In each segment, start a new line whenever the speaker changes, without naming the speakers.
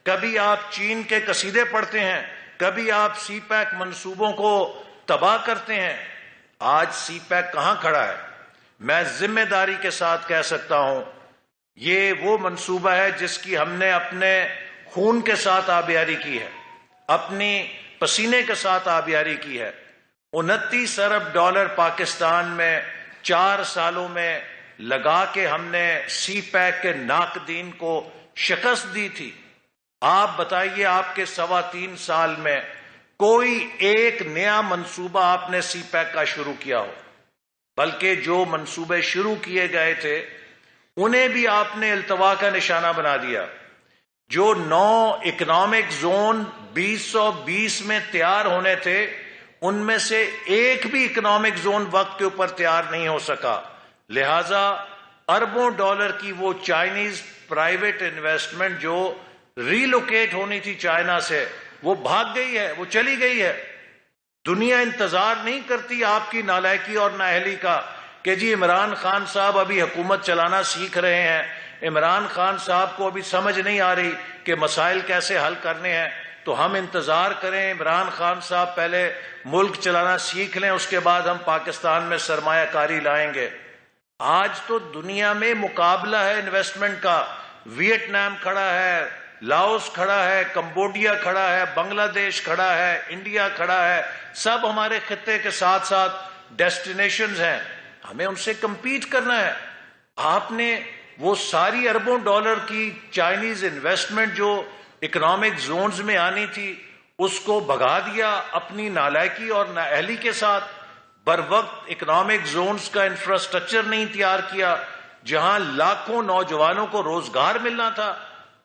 کبھی آپ چین کے قصیدے پڑھتے ہیں، کبھی آپ سی پیک منصوبوں کو تباہ کرتے ہیں۔ آج سی پیک کہاں کھڑا ہے؟ میں ذمہ داری کے ساتھ کہہ سکتا ہوں یہ وہ منصوبہ ہے جس کی ہم نے اپنے خون کے ساتھ آبیاری کی ہے، اپنی پسینے کے ساتھ آبیاری کی ہے۔ 29 ارب ڈالر پاکستان میں 4 سالوں میں لگا کے ہم نے سی پیک کے ناقدین کو شکست دی تھی۔ آپ بتائیے آپ کے 3.25 سال میں کوئی ایک نیا منصوبہ آپ نے سی پیک کا شروع کیا ہو؟ بلکہ جو منصوبے شروع کیے گئے تھے انہیں بھی آپ نے التوا کا نشانہ بنا دیا۔ جو 9 اکنامک زون 2020 میں تیار ہونے تھے ان میں سے ایک بھی اکنامک زون وقت کے اوپر تیار نہیں ہو سکا، لہذا اربوں ڈالر کی وہ چائنیز پرائیویٹ انویسٹمنٹ جو ریلوکیٹ ہونی تھی چائنا سے، وہ بھاگ گئی ہے، وہ چلی گئی ہے۔ دنیا انتظار نہیں کرتی آپ کی نالائکی اور نااہلی کا کہ جی عمران خان صاحب ابھی حکومت چلانا سیکھ رہے ہیں، عمران خان صاحب کو ابھی سمجھ نہیں آ رہی کہ مسائل کیسے حل کرنے ہیں، تو ہم انتظار کریں عمران خان صاحب پہلے ملک چلانا سیکھ لیں، اس کے بعد ہم پاکستان میں سرمایہ کاری لائیں گے۔ آج تو دنیا میں مقابلہ ہے انویسٹمنٹ کا، ویتنام کھڑا ہے، لاؤس کھڑا ہے، کمبوڈیا کھڑا ہے، بنگلہ دیش کھڑا ہے، انڈیا کھڑا ہے، سب ہمارے خطے کے ساتھ ساتھ ڈیسٹینیشنز ہیں، ہمیں ان سے کمپیٹ کرنا ہے۔ آپ نے وہ ساری اربوں ڈالر کی چائنیز انویسٹمنٹ جو اکنامک زونز میں آنی تھی اس کو بھگا دیا اپنی نالائکی اور نااہلی کے ساتھ۔ بر وقت اکنامک زونز کا انفراسٹرکچر نہیں تیار کیا جہاں لاکھوں نوجوانوں کو روزگار ملنا تھا،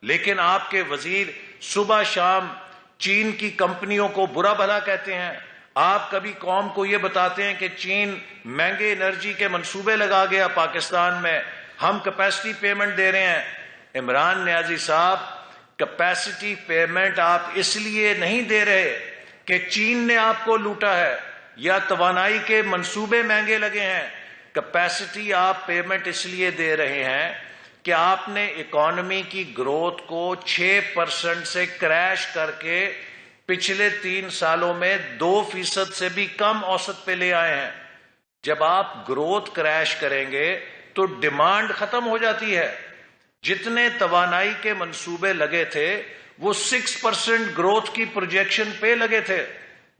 لیکن آپ کے وزیر صبح شام چین کی کمپنیوں کو برا بھلا کہتے ہیں۔ آپ کبھی قوم کو یہ بتاتے ہیں کہ چین مہنگے انرجی کے منصوبے لگا گیا پاکستان میں، ہم کیپیسٹی پیمنٹ دے رہے ہیں۔ عمران نیازی صاحب، کیپیسٹی پیمنٹ آپ اس لیے نہیں دے رہے کہ چین نے آپ کو لوٹا ہے یا توانائی کے منصوبے مہنگے لگے ہیں، کیپیسٹی آپ پیمنٹ اس لیے دے رہے ہیں کہ آپ نے اکانومی کی گروتھ کو 6% سے کریش کر کے پچھلے 3 سالوں میں 2% سے بھی کم اوسط پہ لے آئے ہیں۔ جب آپ گروتھ کریش کریں گے تو ڈیمانڈ ختم ہو جاتی ہے۔ جتنے توانائی کے منصوبے لگے تھے وہ 6% گروتھ کی پروجیکشن پہ لگے تھے،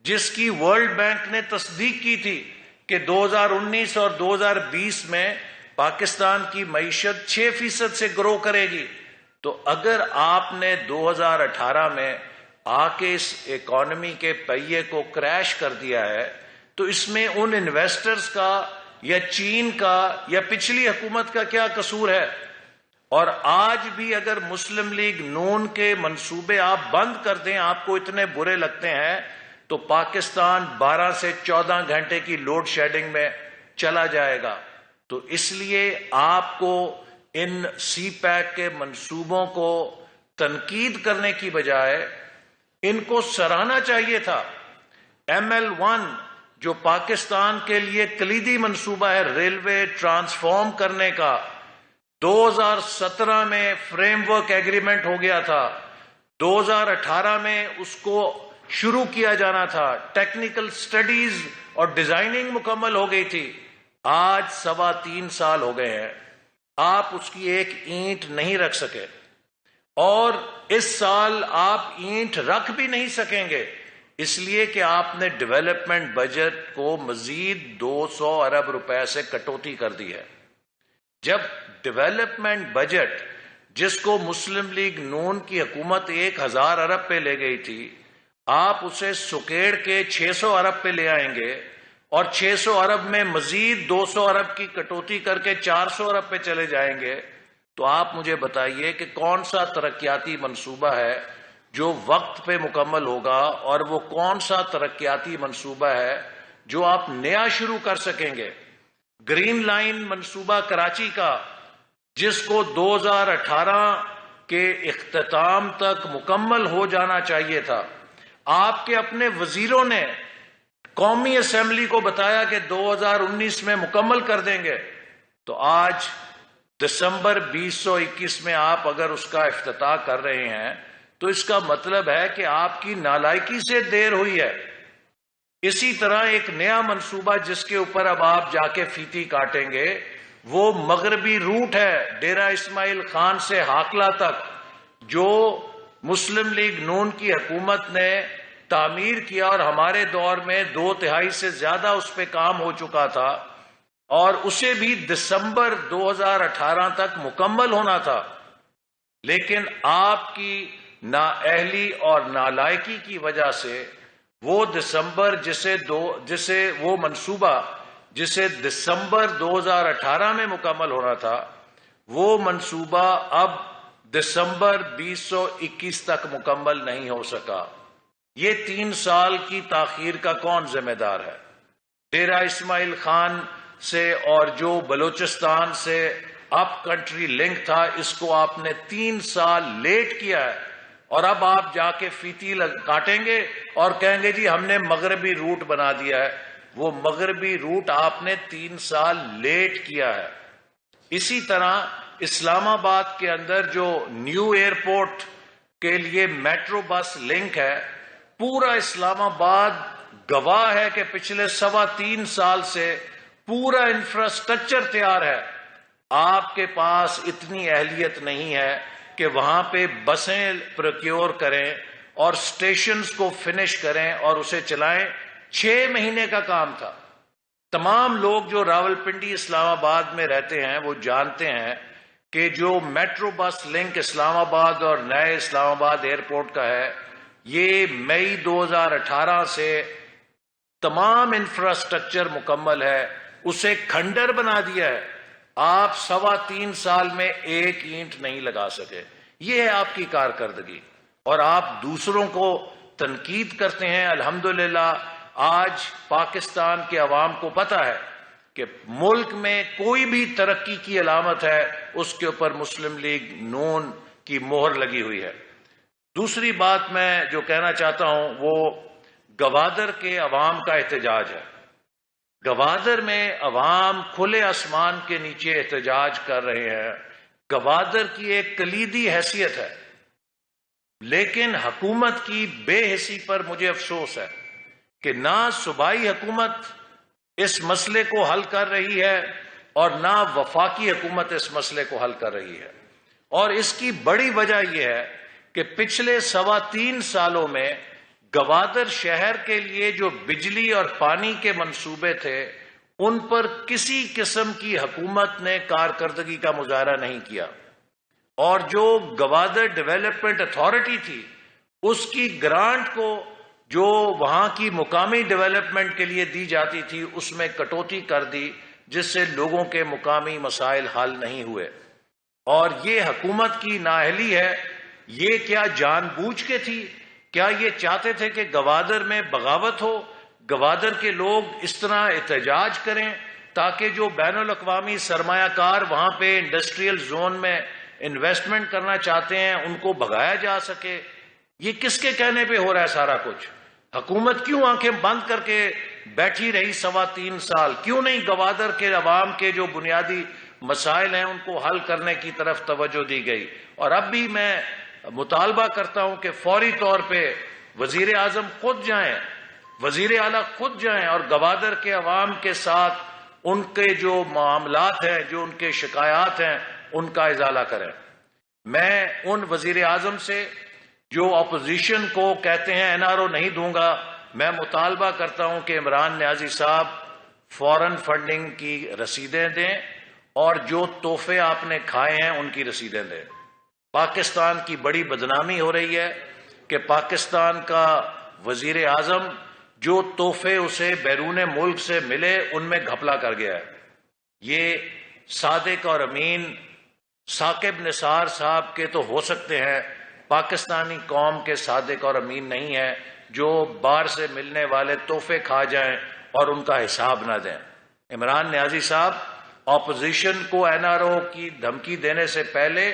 جس کی ورلڈ بینک نے تصدیق کی تھی کہ 2019 اور 2020 میں پاکستان کی معیشت 6% سے گرو کرے گی۔ تو اگر آپ نے 2018 میں آ کے اس اکانومی کے پہیے کو کریش کر دیا ہے تو اس میں ان انویسٹرز کا یا چین کا یا پچھلی حکومت کا کیا قصور ہے؟ اور آج بھی اگر مسلم لیگ نون کے منصوبے آپ بند کر دیں، آپ کو اتنے برے لگتے ہیں، تو پاکستان 12 سے 14 گھنٹے کی لوڈ شیڈنگ میں چلا جائے گا۔ تو اس لیے آپ کو ان سی پیک کے منصوبوں کو تنقید کرنے کی بجائے ان کو سراہنا چاہیے تھا۔ ML1 جو پاکستان کے لیے کلیدی منصوبہ ہے ریلوے ٹرانسفارم کرنے کا، 2017 میں فریم ورک ایگریمنٹ ہو گیا تھا، 2018 میں اس کو شروع کیا جانا تھا، ٹیکنیکل سٹڈیز اور ڈیزائننگ مکمل ہو گئی تھی۔ آج 3.25 سال ہو گئے ہیں، آپ اس کی ایک اینٹ نہیں رکھ سکے، اور اس سال آپ اینٹ رکھ بھی نہیں سکیں گے، اس لیے کہ آپ نے ڈیولپمنٹ بجٹ کو مزید 200 ارب روپے سے کٹوتی کر دی ہے۔ جب ڈیولپمنٹ بجٹ جس کو مسلم لیگ نون کی حکومت 1000 ارب پہ لے گئی تھی، آپ اسے سکیڑ کے 600 ارب پہ لے آئیں گے اور 600 ارب میں مزید 200 ارب کی کٹوتی کر کے 400 ارب پہ چلے جائیں گے، تو آپ مجھے بتائیے کہ کون سا ترقیاتی منصوبہ ہے جو وقت پہ مکمل ہوگا، اور وہ کون سا ترقیاتی منصوبہ ہے جو آپ نیا شروع کر سکیں گے۔ گرین لائن منصوبہ کراچی کا، جس کو 2018 کے اختتام تک مکمل ہو جانا چاہیے تھا، آپ کے اپنے وزیروں نے قومی اسمبلی کو بتایا کہ 2019 میں مکمل کر دیں گے، تو آج دسمبر 2021 میں آپ اگر اس کا افتتاح کر رہے ہیں تو اس کا مطلب ہے کہ آپ کی نالائکی سے دیر ہوئی ہے۔ اسی طرح ایک نیا منصوبہ جس کے اوپر اب آپ جا کے فیتی کاٹیں گے وہ مغربی روٹ ہے، ڈیرہ اسماعیل خان سے ہاکلہ تک، جو مسلم لیگ نون کی حکومت نے تعمیر کیا اور ہمارے دور میں 2/3 سے زیادہ اس پہ کام ہو چکا تھا، اور اسے بھی دسمبر 2018 تک مکمل ہونا تھا۔ لیکن آپ کی نااہلی اور نالائکی کی وجہ سے وہ دسمبر وہ منصوبہ جسے دسمبر 2018 میں مکمل ہونا تھا، وہ منصوبہ اب دسمبر 2021 تک مکمل نہیں ہو سکا۔ یہ 3 سال کی تاخیر کا کون ذمہ دار ہے؟ ڈیرہ اسماعیل خان سے اور جو بلوچستان سے اپ کنٹری لنک تھا، اس کو آپ نے 3 سال لیٹ کیا ہے، اور اب آپ جا کے فیتی کاٹیں گے اور کہیں گے جی ہم نے مغربی روٹ بنا دیا ہے۔ وہ مغربی روٹ آپ نے 3 سال لیٹ کیا ہے۔ اسی طرح اسلام آباد کے اندر جو نیو ایئرپورٹ کے لیے میٹرو بس لنک ہے، پورا اسلام آباد گواہ ہے کہ پچھلے 3.25 سال سے پورا انفراسٹرکچر تیار ہے۔ آپ کے پاس اتنی اہلیت نہیں ہے کہ وہاں پہ بسیں پروکیور کریں اور سٹیشنز کو فنش کریں اور اسے چلائیں۔ 6 مہینے کا کام تھا۔ تمام لوگ جو راولپنڈی اسلام آباد میں رہتے ہیں وہ جانتے ہیں کہ جو میٹرو بس لنک اسلام آباد اور نئے اسلام آباد ایئرپورٹ کا ہے، یہ مئی 2018 سے تمام انفراسٹرکچر مکمل ہے، اسے کھنڈر بنا دیا ہے۔ آپ 3.25 سال میں 1 اینٹ نہیں لگا سکے۔ یہ ہے آپ کی کارکردگی، اور آپ دوسروں کو تنقید کرتے ہیں۔ الحمدللہ آج پاکستان کے عوام کو پتہ ہے کہ ملک میں کوئی بھی ترقی کی علامت ہے، اس کے اوپر مسلم لیگ نون کی مہر لگی ہوئی ہے۔ دوسری بات میں جو کہنا چاہتا ہوں وہ گوادر کے عوام کا احتجاج ہے۔ گوادر میں عوام کھلے آسمان کے نیچے احتجاج کر رہے ہیں۔ گوادر کی ایک کلیدی حیثیت ہے، لیکن حکومت کی بے حسی پر مجھے افسوس ہے کہ نہ صوبائی حکومت اس مسئلے کو حل کر رہی ہے اور نہ وفاقی حکومت اس مسئلے کو حل کر رہی ہے۔ اور اس کی بڑی وجہ یہ ہے کہ پچھلے 3.25 سالوں میں گوادر شہر کے لیے جو بجلی اور پانی کے منصوبے تھے، ان پر کسی قسم کی حکومت نے کارکردگی کا مظاہرہ نہیں کیا، اور جو گوادر ڈیولپمنٹ اتھارٹی تھی اس کی گرانٹ کو جو وہاں کی مقامی ڈیولپمنٹ کے لیے دی جاتی تھی اس میں کٹوتی کر دی، جس سے لوگوں کے مقامی مسائل حل نہیں ہوئے۔ اور یہ حکومت کی نااہلی ہے۔ یہ کیا جان بوجھ کے تھی؟ کیا یہ چاہتے تھے کہ گوادر میں بغاوت ہو، گوادر کے لوگ اس طرح احتجاج کریں تاکہ جو بین الاقوامی سرمایہ کار وہاں پہ انڈسٹریل زون میں انویسٹمنٹ کرنا چاہتے ہیں ان کو بھگایا جا سکے؟ یہ کس کے کہنے پہ ہو رہا ہے سارا کچھ؟ حکومت کیوں آنکھیں بند کر کے بیٹھی رہی 3.25 سال؟ کیوں نہیں گوادر کے عوام کے جو بنیادی مسائل ہیں ان کو حل کرنے کی طرف توجہ دی گئی؟ اور اب بھی میں مطالبہ کرتا ہوں کہ فوری طور پہ وزیر اعظم خود جائیں، وزیر اعلیٰ خود جائیں اور گوادر کے عوام کے ساتھ ان کے جو معاملات ہیں، جو ان کے شکایات ہیں، ان کا ازالہ کریں۔ میں ان وزیر اعظم سے جو اپوزیشن کو کہتے ہیں NRO نہیں دوں گا، میں مطالبہ کرتا ہوں کہ عمران نیازی صاحب فوراً فنڈنگ کی رسیدیں دیں اور جو تحفے آپ نے کھائے ہیں ان کی رسیدیں دیں۔ پاکستان کی بڑی بدنامی ہو رہی ہے کہ پاکستان کا وزیر اعظم جو تحفے اسے بیرون ملک سے ملے ان میں گھپلا کر گیا ہے۔ یہ صادق اور امین ثاقب نثار صاحب کے تو ہو سکتے ہیں، پاکستانی قوم کے صادق اور امین نہیں ہیں جو باہر سے ملنے والے تحفے کھا جائیں اور ان کا حساب نہ دیں۔ عمران نیازی صاحب، اپوزیشن کو NRO کی دھمکی دینے سے پہلے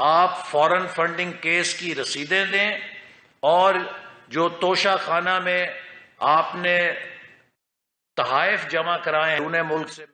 آپ فوراً فنڈنگ کیس کی رسیدیں دیں، اور جو توشہ خانہ میں آپ نے تحائف جمع کرائے بیرون ملک سے